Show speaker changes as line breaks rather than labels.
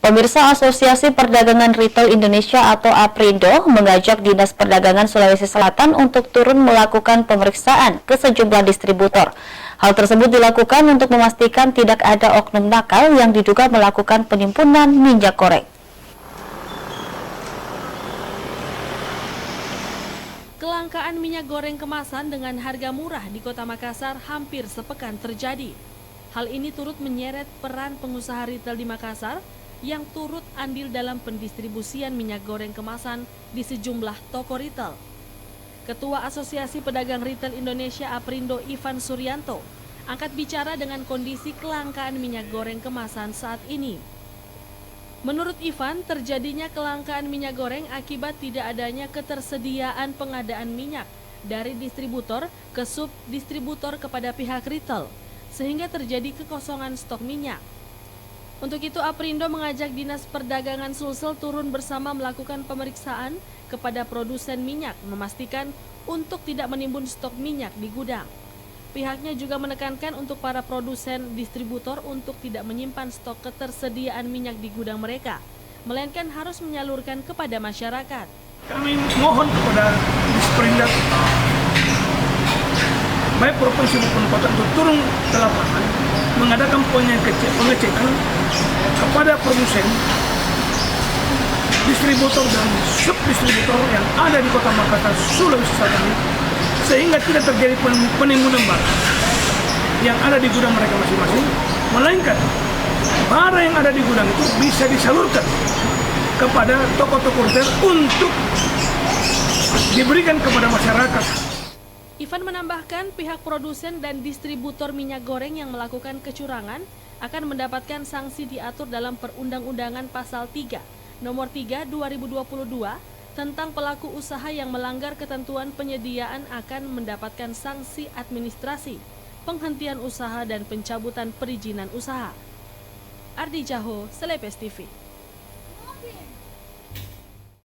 Pemirsa, Asosiasi Perdagangan Retail Indonesia atau APRindo mengajak Dinas Perdagangan Sulawesi Selatan untuk turun melakukan pemeriksaan ke sejumlah distributor. Hal tersebut dilakukan untuk memastikan tidak ada oknum nakal yang diduga melakukan penimbunan minyak goreng.
Kelangkaan minyak goreng kemasan dengan harga murah di Kota Makassar hampir sepekan terjadi. Hal ini turut menyeret peran pengusaha retail di Makassar yang turut andil dalam pendistribusian minyak goreng kemasan di sejumlah toko retail. Ketua Asosiasi Pedagang Retail Indonesia APRindo Ivan Suryanto angkat bicara dengan kondisi kelangkaan minyak goreng kemasan saat ini. Menurut Ivan, terjadinya kelangkaan minyak goreng akibat tidak adanya ketersediaan pengadaan minyak dari distributor ke subdistributor kepada pihak retail, sehingga terjadi kekosongan stok minyak. Untuk itu, APRindo mengajak Dinas Perdagangan Sulsel turun bersama melakukan pemeriksaan kepada produsen minyak, memastikan untuk tidak menimbun stok minyak di gudang. Pihaknya juga menekankan untuk para produsen distributor untuk tidak menyimpan stok ketersediaan minyak di gudang mereka, melainkan harus menyalurkan kepada masyarakat.
Kami mohon kepada Disperindak, baik provinsi maupun kota, untuk turun ke lapangan, mengadakan pengecekan kepada produsen, distributor dan subdistributor yang ada di Kota Makassar, Sulawesi Selatan, sehingga tidak terjadi penimbunan barang yang ada di gudang mereka masing-masing, melainkan barang yang ada di gudang itu bisa disalurkan kepada toko-toko retail untuk diberikan kepada masyarakat.
Ivan menambahkan pihak produsen dan distributor minyak goreng yang melakukan kecurangan akan mendapatkan sanksi diatur dalam Perundang-undangan Pasal 3, Nomor 3, 2022 tentang pelaku usaha yang melanggar ketentuan penyediaan akan mendapatkan sanksi administrasi, penghentian usaha dan pencabutan perizinan usaha. Ardi Jaho, Selepes TV.